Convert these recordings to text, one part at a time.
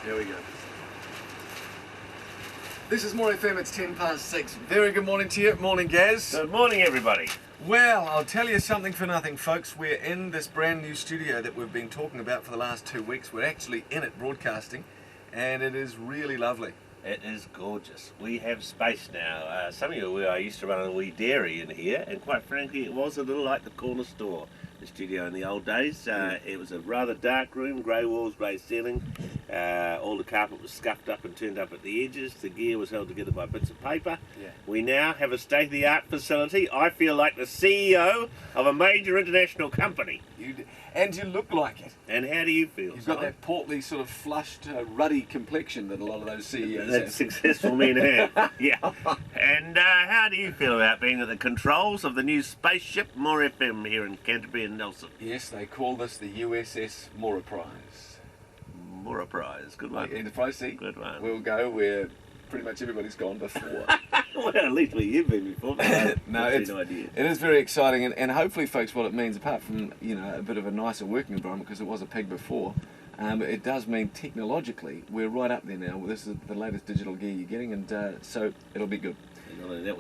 Here we go. This is More FM, it's 6:10. Very good morning to you. Morning, Gaz. Good morning, everybody. Well, I'll tell you something for nothing, folks. We're in this brand new studio that we've been talking about for the last 2 weeks. We're actually in it broadcasting, and it is really lovely. It is gorgeous. We have space now. Some of you are aware I used to run a wee dairy in here, and quite frankly, it was a little like the corner store, the studio in the old days. It was a rather dark room, grey walls, grey ceiling. All the carpet was scuffed up and turned up at the edges. The gear was held together by bits of paper. Yeah. We now have a state-of-the-art facility. I feel like the CEO of a major international company. And you look like it. And how do you feel? You've got that portly, sort of flushed, ruddy complexion that a lot of those CEOs that have. successful men have. Yeah. And how do you feel about being at the controls of the new spaceship More FM here in Canterbury and Nelson? Yes, they call this the USS Mora Prize. Mora Prize, good one. Enterprise C. Good one. We'll go where pretty much everybody's gone before. Well, at least where you've been before. No, it is very exciting, and hopefully, folks, what it means, apart from a bit of a nicer working environment, because it was a pig before, it does mean technologically we're right up there now. This is the latest digital gear you're getting, and so it'll be good. And not only that,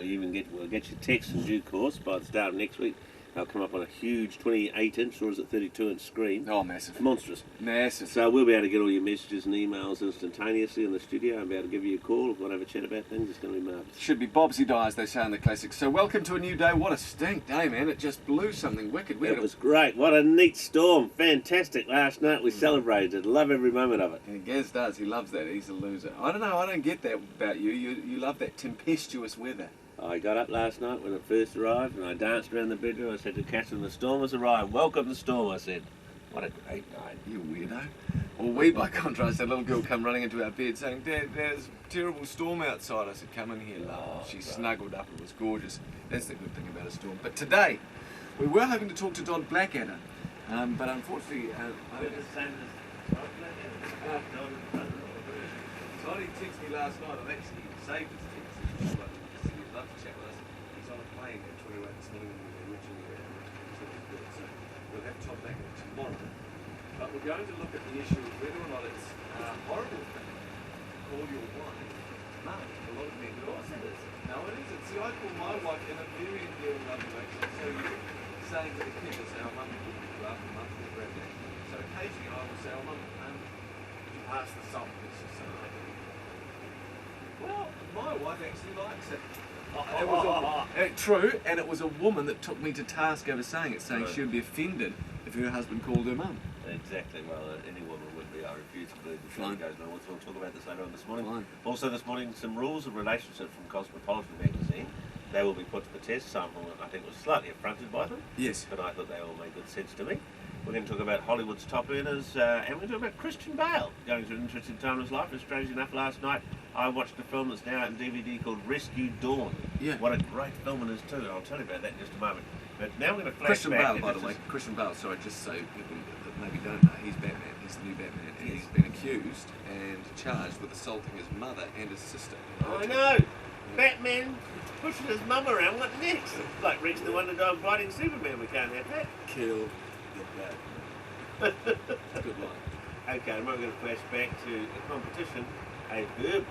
we'll get your text in due course by the start of next week. They'll come up on a huge 28-inch, or is it 32-inch screen? Oh, massive. Monstrous. Massive. So we'll be able to get all your messages and emails instantaneously in the studio and be able to give you a call if you want to have a chat about things. It's going to be marvellous. Should be Bobsy Dies, they say in the classics. So welcome to a new day. What a stink day, man. It just blew something wicked. It was great. What a neat storm. Fantastic. Last night we celebrated. Love every moment of it. And Gaz does. He loves that. He's a loser. I don't know. I don't get that about you. You love that tempestuous weather. I got up last night when it first arrived and I danced around the bedroom. I said to Catherine, the storm has arrived. Welcome the storm, I said. What a great night. You weirdo. Well, we, by contrast, had a little girl come running into our bed saying, Dad, there's a terrible storm outside. I said, come in here, love. She snuggled up. It was gorgeous. That's the good thing about a storm. But today, we were hoping to talk to Don Blackadder, but unfortunately, Donnie texted me last night. I've actually saved his text. He'd love to chat with us. He's on a plane at 21 this morning when we originally were at. So we'll have Tom back tomorrow. But we're going to look at the issue of whether or not it's a horrible thing to call your wife mum. A lot of men do. Oh, it is. No, it isn't. See, I call my wife in a very endearing, lovely way. So you're saying to the kids, I say, oh, mum, you go after mum to the granddad. So occasionally I will say, oh, mum, you pass the salt, this or something like that. Well, my wife actually likes it. It was true, and it was a woman that took me to task over saying it, saying she would be offended if her husband called her mum. Exactly. Well, any woman would be. I refuse to believe the truth goes on. We'll talk about this later on this morning. Fine. Also this morning, some rules of relationship from Cosmopolitan magazine. They will be put to the test. Some, I think, was slightly affronted by them. Yes. But I thought they all made good sense to me. We're going to talk about Hollywood's top earners, and we're going to talk about Christian Bale going through an interesting time in his life. And strangely enough, last night I watched a film that's now out on DVD called Rescue Dawn. Yeah. What a great film it is too, and I'll tell you about that in just a moment. But now we're going to flash Christian back. Bale, by the way. Christian Bale, sorry, just so people that maybe don't know, he's Batman. He's the new Batman. And he's been accused and charged with assaulting his mother and his sister. I know. Batman pushing his mum around. What next? It's like Rex the Wonder Dog fighting Superman. We can't have that. Kill the Batman. Good line. Okay, we're going to flash back to a competition, a verbal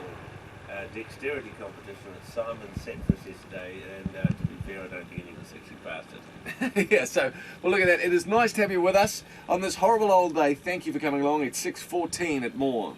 dexterity competition that Simon set for us yesterday, and to be fair, I don't think anyone actually passed it. Yeah, so, well, look at that. It is nice to have you with us on this horrible old day. Thank you for coming along. It's 6:14 at Moore.